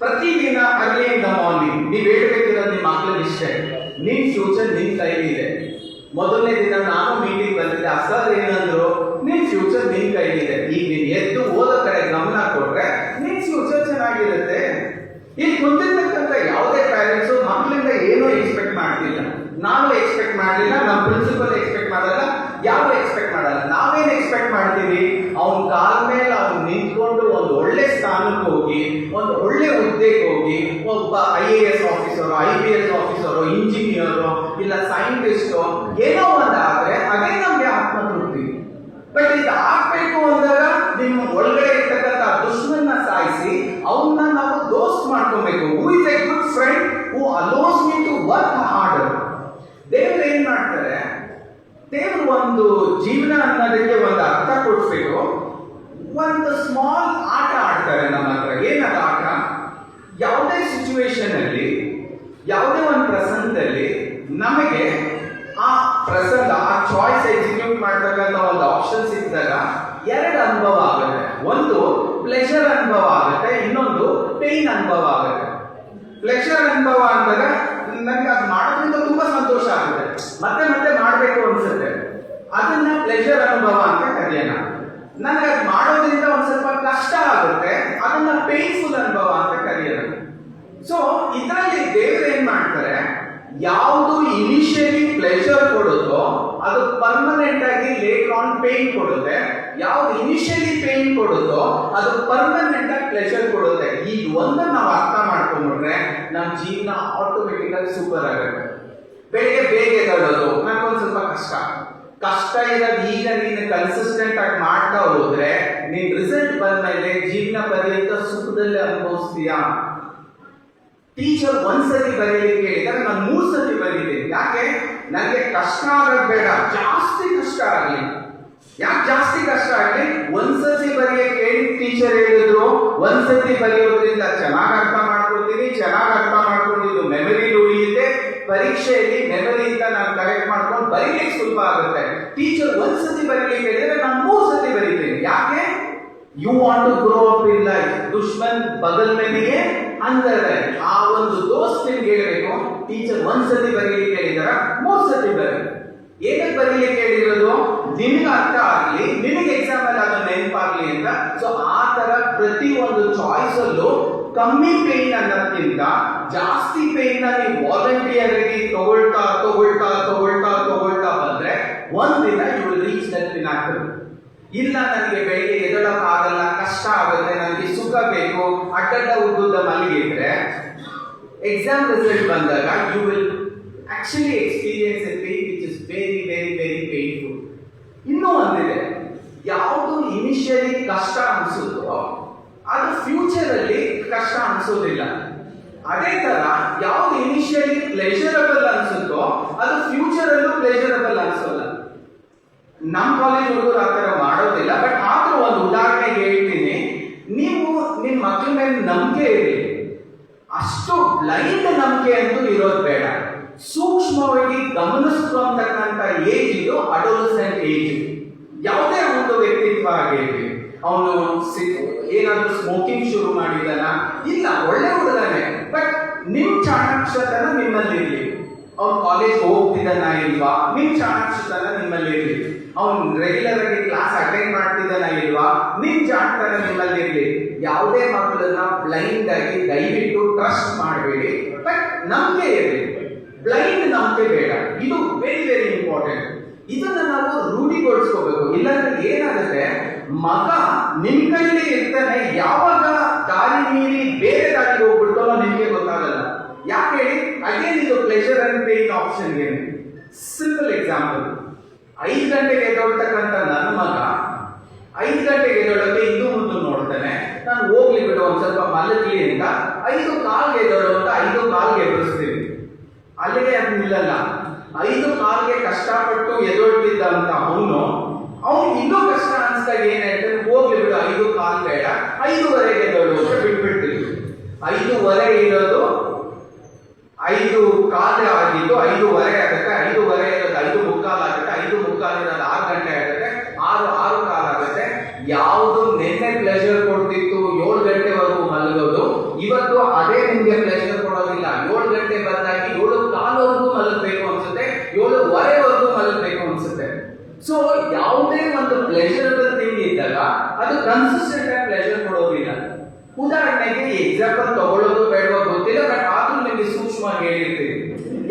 [SPEAKER 1] ಪ್ರತಿದಿನ ಅರ್ಲಿ ಇನ್ ದ ಮಾರ್ನಿಂಗ್ ನೀವು ಹೇಳ್ಬೇಕಿರೋದು ನಿಮ್ಮ ಮಕ್ಕಳಿಗೆ ಇಷ್ಟೇ, ನಿಮ್ ಫ್ಯೂಚರ್ ನಿಮ್ ಕೈಲಿದೆ. ಮೊದಲನೇ ದಿನ ನಾನು ಮೀಟಿಂಗ್ ಬಂದಿದ್ದೆ, ಸರ್ ಏನಂದ್ರು, ನಿಮ್ ಫ್ಯೂಚರ್ ನಿಮ್ ಕೈಲಿದೆ. ಈಗ ನೀನ್ ಎದ್ದು ಓದೋ ಕಡೆ ಗಮನ ಕೊಟ್ರೆ ನಿಮ್ ಫ್ಯೂಚರ್ ಚೆನ್ನಾಗಿರುತ್ತೆ. ಇಲ್ಲಿ ಕುಂತಿರ್ತಕ್ಕಂಥ ಯಾವುದೇ ಪ್ಯಾರೆಂಟ್ಸ್ ಮಕ್ಕಳಿಂದ ಏನೂ ಎಕ್ಸ್ಪೆಕ್ಟ್ ಮಾಡ್ತಿಲ್ಲ. ನಾನು ಎಕ್ಸ್ಪೆಕ್ಟ್ ಮಾಡಲಿಲ್ಲ, ನಮ್ಮ ಪ್ರಿನ್ಸಿಪಲ್ ಎಕ್ಸ್ಪೆಕ್ಟ್ ಮಾಡಲ್ಲ, ಯಾರು ಎಕ್ಸ್ಪೆಕ್ಟ್ ಮಾಡಲ್ಲ. ನಾವೇನು ಎಕ್ಸ್ಪೆಕ್ಟ್ ಮಾಡ್ತೀವಿ, ಅವನ ಕಾಲ ಮೇಲೆ ಅವ್ನು ನಿಂತ್ಕೊಂಡು ಒಂದು ಒಳ್ಳೆ ಸ್ಥಾನಕ್ಕೆ ಹೋಗಿ, ಒಂದು ಒಳ್ಳೆ ಹುದ್ದೆಗೆ ಹೋಗಿ, ಒಬ್ಬ IAS officer, IPS officer, engineer, ಇಲ್ಲ ಸೈಂಟಿಸ್ಟು ಏನೋ ಒಂದು ಆದ್ರೆ ಅದೇ ನಮ್ಗೆ ಆತ್ಮತೃಪ್ತಿ. ಬಟ್ ಇದು ಆಗ್ಬೇಕು ಅಂದಾಗ ನಿಮ್ಮ ಒಳಗಡೆ ಇರ್ತಕ್ಕಂಥ ದುಶ್ಮನ್ನ ಸಾಯಿಸಿ ಅವನ್ನ ನಾವು ದೋಸ್ತ್ ಮಾಡ್ಕೋಬೇಕು. Who is a good friend who allows me to work hard. ದೇವ್ರು ಏನ್ ಮಾಡ್ತಾರೆ, ದೇವ್ರು ಒಂದು ಜೀವನ ಅನ್ನೋದಕ್ಕೆ ಒಂದು ಅರ್ಥ ಕೊಡ್ಸ್ಬೇಕು. ಒಂದು ಸ್ಮಾಲ್ ಆಟ ಆಡ್ತಾರೆ ನಮ್ಮ ಹತ್ರ. ಏನದ ಆಟ? ಯಾವುದೇ ಸಿಚುವೇಶನ್ ಅಲ್ಲಿ, ಯಾವುದೇ ಒಂದು ಪ್ರಸಂಗದಲ್ಲಿ ನಮಗೆ ಆ ಪ್ರಸಂಗ, ಆ ಚಾಯ್ಸ್ ಎಕ್ಸಿಕ್ಯೂಟ್ ಮಾಡ್ತಕ್ಕಂಥ ಒಂದು ಆಪ್ಷನ್ ಸಿಕ್ಕಿದಾಗ 2 ಅನುಭವ ಆಗುತ್ತೆ. ಒಂದು ಪ್ಲೆಷರ್ ಅನುಭವ ಆಗುತ್ತೆ, ಇನ್ನೊಂದು ಪೇನ್ ಅನುಭವ ಆಗುತ್ತೆ. ಪ್ಲೆಷರ್ ಅನುಭವ ಅಂದಾಗ ನನಗೆ ಅದು ಮಾಡೋದ್ರಿಂದ ತುಂಬಾ ಸಂತೋಷ ಆಗುತ್ತೆ, ಮತ್ತೆ ಮತ್ತೆ ಮಾಡಬೇಕು ಅನ್ಸುತ್ತೆ. ಅದನ್ನ ಪ್ಲೆಷರ್ ಅನುಭವ ಅಂತ ಕರೆಯೋಣ. ನನಗೆ ಅದು ಮಾಡೋದ್ರಿಂದ ಒಂದ್ ಸ್ವಲ್ಪ ಕಷ್ಟ ಆಗುತ್ತೆ, ಅದನ್ನ ಪೇನ್ಫುಲ್ ಅನುಭವ ಅಂತ ಕರೆಯೋದು. ಸೊ ಇದರಲ್ಲಿ ದೇವರು ಏನ್ ಮಾಡ್ತಾರೆ, ಯಾವುದು ಇನಿಷಿಯಲಿ ಪ್ಲೆಷರ್ ಕೊಡುತ್ತೋ ಅದು ಪರ್ಮನೆಂಟ್ ಆಗಿ ಲೇಟರ್ ಆನ್ ಪೇನ್ ಕೊಡುತ್ತೆ. ಯಾವ್ದು ಇನಿಷಿಯಲಿ ಪೇನ್ ಕೊಡುತ್ತೋ ಅದು ಪರ್ಮನೆಂಟ್ ಆಗಿ ಪ್ಲೆಷರ್ ಕೊಡುತ್ತೆ. ಈ ಒಂದನ್ನು ನಾವು ಅರ್ಥ ಮಾಡ್ಕೊಂಡ್ಬಿಟ್ರೆ ನಮ್ಮ ಜೀವನ ಆಟೋಮೆಟಿಕ್ ಆಗಿ ಸೂಪರ್ ಆಗುತ್ತೆ. ಬೆಳಿಗ್ಗೆ ಬೇಗ ಎದ್ದೇಳೋದು ನನಗೊಂದು ಸ್ವಲ್ಪ ಕಷ್ಟ ಇರೋದು. ಈಗ ನೀನು ಕನ್ಸಿಸ್ಟೆಂಟ್ ಆಗಿ ಮಾಡ್ತಾ ಹೋದ್ರೆ ನಿನ್ ರಿಸಲ್ಟ್ ಬಂದ್ಮೇಲೆ ಜೀವನ ಪರ್ಯಂತ ಸುಖದಲ್ಲಿ ಅನುಭವಿಸ್ತೀಯಾ. ಟೀಚರ್ ಒಂದ್ಸತಿ ಬರೀಲಿಕ್ಕೆ ಹೇಳಿದಾಗ ನಾನು 3 ಸತಿ ಬರೀತೀನಿ. ಯಾಕೆ? ನನಗೆ ಕಷ್ಟ ಆಗೋದು ಬೇಡ, ಜಾಸ್ತಿ ಕಷ್ಟ ಆಗಲಿ. ಯಾಕೆ ಜಾಸ್ತಿ ಕಷ್ಟ ಆಗಲಿ? ಒಂದ್ಸತಿ ಬರೆಯಕ್ಕೆ ಹೇಳಿ ಟೀಚರ್ ಹೇಳಿದ್ರು, ಒಂದ್ಸತಿ ಬರೆಯೋದ್ರಿಂದ ಚೆನ್ನಾಗಿ ಅರ್ಥ ಮಾಡ್ಕೊಳ್ತೀನಿ, ಚೆನ್ನಾಗಿ ಅರ್ಥ ಮಾಡ್ಕೊಂಡಿದ್ದು ಮೆಮರಿ ಉಳಿಯುತ್ತೆ, ಪರೀಕ್ಷೆಯಲ್ಲಿ ಮೆಮರಿಯಿಂದ ನಾನು ಕಲೆಕ್ಟ್ ಮಾಡ್ಕೊಂಡು ಬರೀಲಿಕ್ಕೆ ಸುಲಭ ಆಗುತ್ತೆ. ಟೀಚರ್ ಒಂದ್ಸತಿ ಬರೀಲಿಕ್ಕೆ ಹೇಳಿದ್ರೆ ನಾನು 3 ಸತಿ ಬರೀತೀನಿ. ಯಾಕೆ? You want to grow up in life. ದುಶ್ಮನ್ ಬಗಲ್ ಮೇಲೆಯೇ ಅಂದರೆ ಆ ಒಂದು ದೋಸ್ತ್ ನಿಮ್ಗೆ ಹೇಳಬೇಕು, ಟೀಚರ್ ಒಂದ್ಸತಿ ಬರೀಲಿಕ್ಕೆ ಹೇಳಿದಾರ 3 ಸತಿ ಬರೀ. ಏನಕ್ಕೆ ಬರೀಲಿಕ್ಕೆ ಹೇಳಿರೋದು? ನಿಮಗೆ ಅರ್ಥ ಆಗ್ಲಿ, ನಿಮಗೆ ಎಕ್ಸಾಮ್ ಅಲ್ಲಿ ಅದು ನೆನಪಾಗ್ಲಿ ಅಂತ. ಸೊ ಆ ತರ ಪ್ರತಿ ಒಂದು ಚಾಯ್ಸ್ ಅಲ್ಲೂ ಕಮ್ಮಿ ಪೇನ್ ಅನ್ನೋದಕ್ಕಿಂತ ಜಾಸ್ತಿ ಪೇನ್ ನೀವು ವಾಲಂಟಿಯರ್ ಆಗಿ ತಗೊಳ್ತಾ ಬಂದ್ರೆ ಒಂದಿನ you will reach that pinnacle. ಇಲ್ಲ ನನಗೆ ಬೆಳಿಗ್ಗೆ ಎದ್ದೇಳಕ್ಕಾಗಲ್ಲ, ಕಷ್ಟ ಆಗುತ್ತೆ, ನನಗೆ ಸುಖ ಬೇಕು, ಅಡ್ಡ ಉದ್ದುದ್ದ ಮಲಗಿದ್ರೆ ಎಕ್ಸಾಮ್ ರಿಸಲ್ಟ್ ಬಂದಾಗ you will actually experience a pain which is very very very painful. ಇನ್ನೂ ಒಂದಿದೆ, ಯಾವುದು ಇನಿಷಿಯಲಿ ಕಷ್ಟ ಅನಿಸುತ್ತೋ ಅದು ಫ್ಯೂಚರ್ ಅಲ್ಲಿ ಕಷ್ಟ ಅನಿಸೋದಿಲ್ಲ. ಅದೇ ತರ ಯಾವ್ದು ಇನಿಷಿಯಲಿ ಪ್ಲೆಷರಬಲ್ ಅನ್ಸುತ್ತೋ ಅದು ಫ್ಯೂಚರ್ ಅಲ್ಲೂ ಪ್ಲೆಷರಬಲ್ ಅನ್ಸೋಲ್ಲ. ನಮ್ಮ ಕಾಲೇಜ್ ಹುಡುಗರು ಆ ತರ ಮಾಡೋದಿಲ್ಲ. ಬಟ್ ಆದ್ರೂ ಒಂದು ಉದಾಹರಣೆಗೆ ಹೇಳ್ತೀನಿ, ನೀವು ನಿಮ್ಮ ಮಕ್ಕಳ ಮೇಲೆ ನಂಬಿಕೆ ಇರಲಿ, ಅಷ್ಟು ಬ್ಲೈಂಡ್ ನಂಬಿಕೆ ಅಂತೂ ಇರೋದು ಬೇಡ. ಸೂಕ್ಷ್ಮವಾಗಿ ಗಮನಿಸ್ಕೊಂತಕ್ಕಂಥ ಏಜ್ ಇದು ಅಡೋಲಸೆಂಟ್ ಏಜ್. ಯಾವುದೇ ಒಂದು ವ್ಯಕ್ತಿತ್ವ ಆಗಿರ್ಲಿ, ಅವನು ಏನಾದ್ರೂ ಸ್ಮೋಕಿಂಗ್ ಶುರು ಮಾಡಿದಾನ, ಇಲ್ಲ ಒಳ್ಳೆ ಹುಡುಗನೇ, ಬಟ್ ನಿಮ್ ಚಾಣಾಕ್ಷತನ ನಿಮ್ಮಲ್ಲಿ ಇರ್ಲಿ. ಅವ್ನು ಕಾಲೇಜ್ ಹೋಗ್ತಿದ್ದಾನ ಇಲ್ವಾ, ನಿಮ್ ಚಾಣಾಕ್ಷತನ ನಿಮ್ಮಲ್ಲಿ ಇರ್ಲಿ. ಅವ್ನು ರೆಗ್ಯುಲರ್ ಆಗಿ ಕ್ಲಾಸ್ ಅಟೆಂಡ್ ಮಾಡ್ತಿದ್ದಾನ ಇಲ್ವಾ, ನಿಮ್ ಜಾಣತನ ನಿಮ್ಮಲ್ಲಿ ಇರ್ಲಿ. ಯಾವುದೇ ಮಕ್ಕಳನ್ನ ಬ್ಲೈಂಡ್ ಆಗಿ ದಯವಿಟ್ಟು ಟ್ರಸ್ಟ್ ಮಾಡಬೇಡಿ, ಬಟ್ ನಂಬಿಕೆ ಇರಲಿ. ಬ್ಲೈಂಡ್ ನಂಬಿಕೆ ಬೇಡ. ಇದು ವೆರಿ ವೆರಿ ಇಂಪಾರ್ಟೆಂಟ್. ಇದನ್ನ ನಾವು ರೂಢಿಗೊಳಿಸ್ಕೋಬೇಕು. ಇಲ್ಲಾಂದ್ರೆ ಏನಾಗುತ್ತೆ, ಮಗ ನಿಮ್ ಕೈಲಿ ಇರ್ತಾನೆ, ಯಾವಾಗ ದಾರಿ ಮೀರಿ ಬೇರೆ ದಾರಿಗೆ ಹೋಗ್ಬಿಡ್ತಾನೋ ನಿಮ್ಗೆ ಗೊತ್ತಾಗಲ್ಲ. ಯಾಕೆ ಹೇಳಿ? ಅಗೇನ್ ಇದು ಪ್ಲೆಷರ್ ಅಂಡ್ ಪೇನ್ ಆಪ್ಷನ್ ಏನು. ಸಿಂಪಲ್ ಎಕ್ಸಾಂಪಲ್, 5 ಗಂಟೆಗೆ ಎದ್ದೊಳ್ತಕ್ಕಂಥ ನನ್ನ ಮಗ 5 ಗಂಟೆಗೆ ಎದ್ದೊಳಕ್ಕೆ ಇಂದು ಮುಂದೆ ನೋಡ್ತಾನೆ, ನಾನು ಹೋಗ್ಲಿ ಬಿಡು ಒಂದ್ ಸ್ವಲ್ಪ ಮಲಗ್ಲಿ ಅಂತ 5:15 ಎದ್ದೋಳು ಅಂತ 5:15 ಎದುರಿಸ್ತೀನಿ. ಅಲ್ಲಿಗೆ ಅದು ನಿಲ್ಲಲ್ಲ. 5:15 ಕಷ್ಟಪಟ್ಟು ಎದ್ದೊಳ್ತಿದ್ದಂತ ಅವನು ಇನ್ನೂ ಕಷ್ಟ ಅನ್ಸ್ದಾಗ ಏನ್ ಹೇಳ್ತಾನೆ, ಹೋಗ್ಲಿ ಬಿಡು 5:15 ಬೇಡ 5:15 ಎದ್ದೋಳು ಅಂತ ಬಿಟ್ಬಿಡ್ತೀವಿ. 5:15 ಇರೋದು 5:15 ಆಗಿದ್ದು 5:15 ಆಗುತ್ತೆ, 5:15 ಇರೋದು 5:45 ಆಗುತ್ತೆ, 5:45 ಇರೋದು 6 ಗಂಟೆ ಆಗುತ್ತೆ, 6:15 ಆಗುತ್ತೆ. ಯಾವುದು ನಿನ್ನೆ ಪ್ಲೆಷರ್ ಕೊಡ್ತಿತ್ತು 7 ಗಂಟೆವರೆಗೂ ಮಲಗೋದು, ಇವತ್ತು ಅದೇ ನಿಮ್ಗೆ ಪ್ಲೆಷರ್ ಕೊಡೋದಿಲ್ಲ. 7 ಗಂಟೆ ಬಂದಾಗಿ 7:15 ಮಲಗಬೇಕು ಅನ್ಸುತ್ತೆ, 7:15 ಮಲಗಬೇಕು ಅನ್ಸುತ್ತೆ. ಸೊ ಯಾವುದೇ ಒಂದು ಪ್ಲೆಷರಬಲ್ ಥಿಂಗ್ ಇದ್ದಾಗ ಅದು ಕನ್ಸಿಸ್ಟೆಂಟ್ ಆಗಿ ಪ್ಲೆಷರ್ ಕೊಡೋದಿಲ್ಲ. ಉದಾಹರಣೆಗೆ ಎಕ್ಸಾಂಪಲ್ ತಗೊಳ್ಳೋದು ಬೇಡವೋ ಗೊತ್ತಿಲ್ಲ, ಬಟ್ ಆದ್ರೂ ನಿಮಗೆ ಸೂಕ್ಷ್ಮವಾಗಿ ಹೇಳಿರ್ತೀವಿ.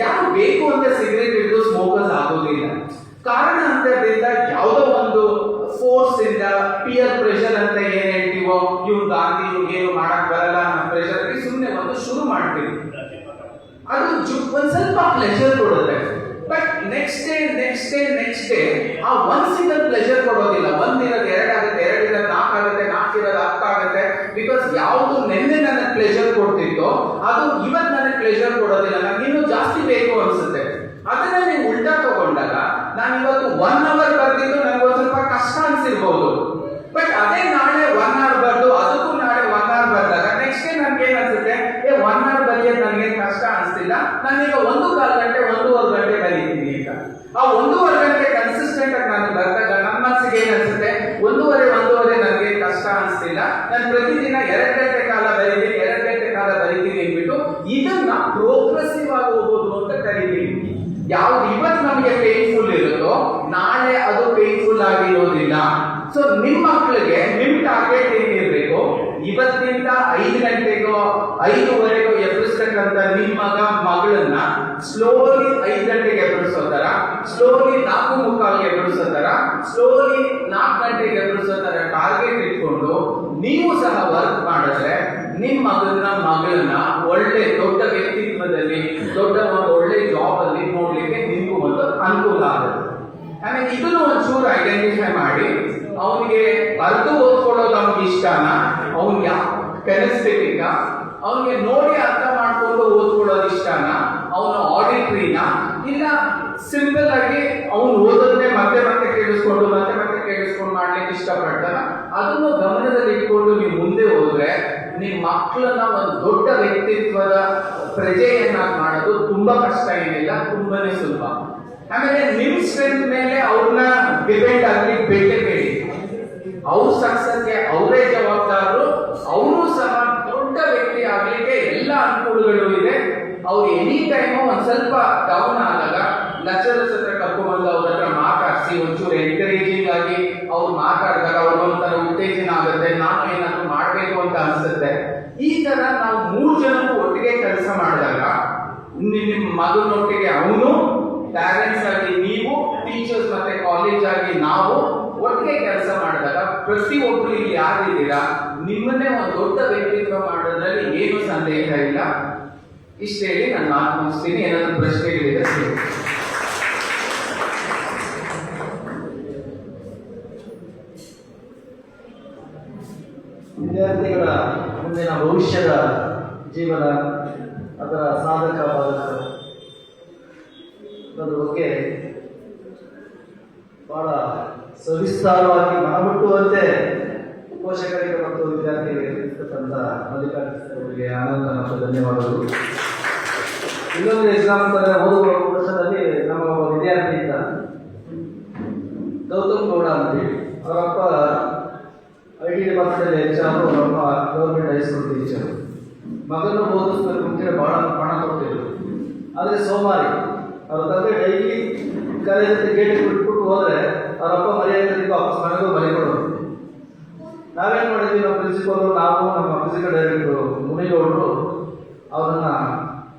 [SPEAKER 1] ಯಾರು ಬೇಕು ಅಂತ ಸಿಗರೇಟ್ ಹಿಡಿದು ಸ್ಮೋಕರ್ಸ್ ಆಗೋದಿಲ್ಲ. ಕಾರಣ ಅಂತದ್ರಿಂದ ಯಾವುದೋ ಒಂದು ಫೋರ್ಸ್ ಇಂದ, ಪಿಯರ್ ಪ್ರೆಷರ್ ಅಂತ ಏನ್ ಹೇಳ್ತೀವೋ, ಇವ್ರು ಗಾಂಧಿ ಇವ್ರಿಗೇನು ಮಾಡಕ್ ಬರಲ್ಲ ಅನ್ನೋ ಪ್ರೆಷರ್ ಸುಮ್ಮನೆ ಒಂದು ಶುರು ಮಾಡ್ತೀವಿ. ಅದು ಒಂದ್ ಸ್ವಲ್ಪ ಪ್ಲೆಷರ್ ಕೊಡುತ್ತೆ, ಬಟ್ ನೆಕ್ಸ್ಟ್ ಡೇ ಆ ಒಂದ್ ಸಿಂಗಲ್ ಪ್ಲೆಷರ್ ಕೊಡೋದಿಲ್ಲ. 1 ಇರೋದು 2 ಆಗುತ್ತೆ, 2 ಇರೋದು 4 ಆಗುತ್ತೆ, 4 ಇರೋದು 10 ಆಗುತ್ತೆ. ಬಿಕಾಸ್ ಯಾವುದು ನಿನ್ನೆ ನನಗೆ ಪ್ಲೆಷರ್ ಕೊಡ್ತಿತ್ತೋ ಅದು ಇವತ್ತು ನನಗೆ ಪ್ಲೆಷರ್ ಕೊಡೋದಿಲ್ಲ, ನನಗೆ ಇನ್ನೂ ಜಾಸ್ತಿ ಬೇಕು ಅನ್ಸುತ್ತೆ. ಅದನ್ನ ನೀವು ಉಲ್ಟಾ ತಗೊಂಡಾಗ ನಾನು ಇವತ್ತು 1 ಅವರ್ ಬರ್ದಿದ್ದು ನನಗೆ ಒಂದ್ ಸ್ವಲ್ಪ ಕಷ್ಟ ಅನ್ಸಿರ್ಬಹುದು, ಬಟ್ ಅದೇ ನಾಳೆ 1 ಅವರ್ ಬರ್ದು ಅದಕ್ಕೂ ನಾಳೆ 1 ಅವರ್ ಬರ್ದಾಗ ನೆಕ್ಸ್ಟ್ ಡೇ ನನ್ಗೆ ಏನ್ ಅನ್ಸುತ್ತೆ, 1 ಅವರ್ ಬರೆಯೋದು ನನಗೆ ಕಷ್ಟ ಅನ್ಸ್ತಿಲ್ಲ, ನಾನೀಗ 1.25 ಗಂಟೆ 1.25 ಗಂಟೆ ಬರೀತೀನಿ. ಈಗ ಆ 1.25 ಗಂಟೆ ಕನ್ಸಿಸ್ಟೆಂಟ್ ಆಗಿ ನಾನು ಬರ್ದಾಗ ನನ್ನ ಮನಸ್ಸಿಗೆ ಏನ್ ಅನ್ಸುತ್ತೆ, 1.5 ನನಗೆ ಕಷ್ಟ ಅನ್ಸ್ತಿಲ್ಲ, ನಾನು ಪ್ರತಿದಿನ 2 ಗಂಟೆ ಕಾಲ ಬರೀತೀನಿ, 2 ಗಂಟೆ ಕಾಲ ಬರೀತೀನಿ ಅಂದ್ಬಿಟ್ಟು ಇದನ್ನ ಪ್ರೋಗ್ರೆಸಿವ್ ಆಗಿ ಹೋಗೋದು ಅಂತ ಕರೀತೀನಿ. ಯಾವ್ದು ಇವತ್ತು ನಮಗೆ ಪೇನ್ಫುಲ್ ಇರುತ್ತೋ ನಾಳೆ ಅದು ಪೇನ್ಫುಲ್ ಆಗಿರೋದಿಲ್ಲ. ಸೊ ನಿಮ್ಮ ಮಕ್ಕಳಿಗೆ ನಿಮ್ ಟಾರ್ಗೆಟ್ ಏನಿರ್ಬೇಕು, ಇವತ್ತಿಂದ 5 ಗಂಟೆಗೋ 5:15ಗೋ ಎಬ್ಬರಿಸ್ತಕ್ಕಂಥ ನಿಮ್ಮ ಮಗಳನ್ನ ಸ್ಲೋಲಿ 5 ಗಂಟೆಗೆ ಎಬ್ಬರಿಸೋ ತರ, ಸ್ಲೋಲಿ 4:45ಗೆ ಎಬ್ಬರಿಸೋ ತರ, ಸ್ಲೋಲಿ 4 ಗಂಟೆಗೆ ಎಬ್ಬರಿಸೋ ತರ ಟಾರ್ಗೆಟ್ ಇಟ್ಕೊಂಡು ನೀವು ಸಹ ವರ್ಕ್ ಮಾಡಿದ್ರೆ ನಿಮ್ಮ ಮಗಳನ್ನ ಒಳ್ಳೆ ದೊಡ್ಡ ವ್ಯಕ್ತಿತ್ವದಲ್ಲಿ, ದೊಡ್ಡ ಒಂದು ಒಳ್ಳೆ ಜಾಬ್ ಅಲ್ಲಿ ನೋಡ್ಲಿಕ್ಕೆ ನಿಮ್ಗೂ ಒಂದು ಅನುಕೂಲ ಆಗುತ್ತೆ. ಆಮೇಲೆ ಇದನ್ನು ಒಂಚೂರು ಐಡೆಂಟಿಫೈ ಮಾಡಿ, ಅವನಿಗೆ ಬರೆದು ಓದ್ಕೊಳ್ಳೋದು ಅವ್ನಿಗೆ ಇಷ್ಟನಾ, ಅವ್ನಿಗೆ ಕೆನೆಸ್ಥೆಟಿಕ್, ಅವನಿಗೆ ನೋಡಿ ಅರ್ಥ ಮಾಡ್ಕೊಂಡು ಓದ್ಕೊಳ್ಳೋದು ಇಷ್ಟನಾ, ಅವನು ಆಡಿಟ್ರಿನ, ಇಲ್ಲ ಸಿಂಪಲ್ ಆಗಿ ಅವನು ಓದೋದನ್ನೇ ಮತ್ತೆ ಮತ್ತೆ ಕೇಳಿಸ್ಕೊಂಡು ಮಾಡ್ಲಿಕ್ಕೆ ಇಷ್ಟಪಡ್ತಾನ, ಅದನ್ನು ಗಮನದಲ್ಲಿ ಇಟ್ಕೊಂಡು ನೀವು ಮುಂದೆ ಹೋದ್ರೆ ನಿಮ್ಮ ಮಕ್ಕಳನ್ನ ಒಂದು ದೊಡ್ಡ ವ್ಯಕ್ತಿತ್ವದ ಪ್ರಜೆಯನ್ನಾಗಿ ಮಾಡೋದು ತುಂಬಾ ಕಷ್ಟ ಏನಿಲ್ಲ, ತುಂಬಾನೇ ಸುಲಭ. ಆಮೇಲೆ ನಿಮ್ ಸ್ಟ್ರೆಂತ್ ಮೇಲೆ ಅವ್ರನ್ನ ಡಿಪೆಂಡ್ ಆಗ್ಲಿಕ್ಕೆ ಬೇಡಿ. ಅವ್ರ ಸಕ್ಸಸ್ಗೆ ಅವರೇ ಜವಾಬ್ದಾರರು. ಅವರು ಸಹ ದೊಡ್ಡ ವ್ಯಕ್ತಿ ಆಗ್ಲಿಕ್ಕೆ ಎಲ್ಲ ಅನುಕೂಲಗಳು ಇದೆ. ಅವ್ರು ಎನಿ ಟೈಮು ಒಂದ್ ಸ್ವಲ್ಪ ಡೌನ್ ಆದಾಗ ಲೆಕ್ಚರರ್ಸ್ ಹತ್ರ ಕರ್ಕೊಂಡ್ಬಂದು ಅವ್ರ ಹತ್ರ ಮಾತಾಡಿಸಿ ಒಂಚೂರು ಎನ್ಕರೇಜಿಂಗ್ ಆಗಿ ಅವ್ರು ಮಾತಾಡಿದಾಗ ಅವ್ರಿಗೊಂಥರ ಉತ್ತೇಜನ ಆಗುತ್ತೆ, ನಾನು ಏನಾದ್ರು ಮಾಡ್ಬೇಕು ಅಂತ ಅನ್ಸುತ್ತೆ. ಈ ತರ ನಾವು 3 ಜನರು ಒಟ್ಟಿಗೆ ಕೆಲಸ ಮಾಡಿದಾಗ ನಿಮ್ಮ ಮಗನೊಟ್ಟಿಗೆ ಅವನು, ಪ್ಯಾರೆಂಟ್ಸ್ ಆಗಿ ನೀವು, ಟೀಚರ್ಸ್ ಮತ್ತೆ ಕಾಲೇಜ್ ಆಗಿ ನಾವು ಒಟ್ಟಿಗೆ ಕೆಲಸ ಮಾಡಿದಾಗ ಪ್ರತಿಯೊಬ್ಬರು ಇಲ್ಲಿ ಯಾರಿದ್ದೀರಾ ನಿಮ್ಮನ್ನೇ ಒಂದು ದೊಡ್ಡ ವ್ಯಕ್ತಿತ್ವ ಮಾಡೋದ್ರಲ್ಲಿ ಏನು ಸಂದೇಹ ಇಲ್ಲ. ಇಷ್ಟ ಹೇಳಿ ನಾನು ಮಾತು ಮುಗಿಸ್ತೀನಿ. ಏನಾದ್ರು ಪ್ರಶ್ನೆಗಳಿದೆ?
[SPEAKER 2] ವಿದ್ಯಾರ್ಥಿಗಳ ಮುಂದಿನ ಭವಿಷ್ಯದ ಜೀವನ, ಅದರ ಸಾಧಕ ಬಾಧಕ ಬಗ್ಗೆ ಬಹಳ ಸವಿಸ್ತಾರವಾಗಿ ಮನಮುಟ್ಟುವಂತೆ ಪೋಷಕರಿಗೆ ಮತ್ತು ವಿದ್ಯಾರ್ಥಿಗಳಿಗೆ ತಿಳಿಸ್ತಕ್ಕಂಥ ಮಲ್ಲಿಕಾರ್ಜುನರಿಗೆ ಆನಂದ ಧನ್ಯವಾದಗಳು. ಇನ್ನೊಂದು ಎಕ್ಸಾಮ್ ಅಂತಾರೆ, ಓದುವ ವರ್ಷದಲ್ಲಿ ನಮ್ಮ ಒಬ್ಬ ವಿದ್ಯಾರ್ಥಿ ಇದ್ದ, ಗೌತಮ್ ಗೌಡ ಅಂತೇಳಿ. ಅವರಪ್ಪ IT ಡಿಪಾರ್ಟ್ಮೆಂಟಲ್ಲಿ HR, ಅವರಪ್ಪ ಗೌರ್ಮೆಂಟ್ ಹೈಸ್ಕೂಲ್ ಟೀಚರು. ಮಗನ್ನು ಓದಿಸ್ಬೇಕು ಅಂತೇಳಿ ಬಹಳ ಹಣ ಕೊಟ್ಟಿದ್ರು. ಆದರೆ ಸೋಮಾರಿ ಅವ್ರ ತಂದೆ ಡೈಲಿ ಕಾಲೇಜಲ್ಲಿ ಗೇಟ್ ಬಿಟ್ಬಿಟ್ಟು ಹೋದ್ರೆ ಅವರಪ್ಪ ಮರ್ಯಾದೆ ವಾಪಸ್ ಮನೆಗೂ ಬರೆಕೊಡೋರು. ನಾವೇನು ಮಾಡಿದ್ವಿ, ನಮ್ಮ ಪ್ರಿನ್ಸಿಪಲ್, ನಾವು, ನಮ್ಮ ಫಿಸಿಕಲ್ ಡೈರೆಕ್ಟರು ಮುನಿಗೌಡರು ಅವರನ್ನ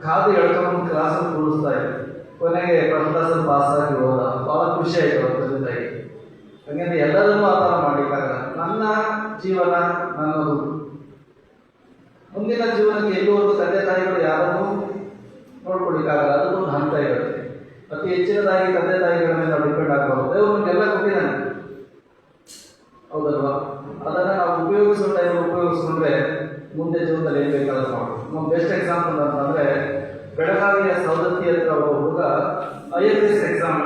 [SPEAKER 2] ಕಾದು ಎಳ್ಕೊಂಡು ಕ್ಲಾಸಲ್ಲಿ ಕೂಡಿಸ್ತಾ ಇದ್ವಿ. ಕೊನೆಗೆ ಫಸ್ಟ್ ಕ್ಲಾಸಲ್ಲಿ ಪಾಸ್ ಆಗಿ ಹೋದ. ಬಹಳ ಖುಷಿ ಆಯಿತು ಅವ್ರ ತಂದೆ ತಾಯಿ. ಹಂಗಂದ್ರೆ ಎಲ್ಲರನ್ನೂ ಆ ಥರ ಮಾಡಲಿಕ್ಕಾಗಲ್ಲ. ನನ್ನ ಜೀವನ ನನ್ನದು. ಮುಂದಿನ ಜೀವನಕ್ಕೆ ಎಲ್ಲೂವರೆಗೂ ತಂದೆ ತಾಯಿಗಳು ಯಾರನ್ನೂ ನೋಡ್ಕೊಳ್ಲಿಕ್ಕಾಗಲ್ಲ, ಅದಕ್ಕೊಂದು ಹಂತ ಇರುತ್ತೆ. ಅತಿ ಹೆಚ್ಚಿನದಾಗಿ ತಂದೆ ತಾಯಿಗಳ ಮೇಲೆ ನಾವು ಡಿಪೆಂಡ್ ಆಗಬಾರ್ದು. ದೇವರು ನಮಗೆಲ್ಲ ಕೊಟ್ಟಿದ್ದಾನೆ, ಹೌದಲ್ವಾ? ಅದನ್ನು ನಾವು ಉಪಯೋಗಿಸೋ ಟೈಮ್ ಉಪಯೋಗಿಸ್ಕೊಂಡ್ರೆ ಮುಂದೆ ಜೀವನದಲ್ಲಿ ಏನು ಬೇಕಾದ್ರೂ ಮಾಡೋದು. ನಮ್ಮ ಬೆಸ್ಟ್ ಎಕ್ಸಾಂಪಲ್ ಅಂತಂದರೆ ಬೆಳಗಾವಿಯ ಸವದತ್ತಿ ಹತ್ರ ಒಬ್ಬ ಹುಡುಗ IAS ಎಕ್ಸಾಮ್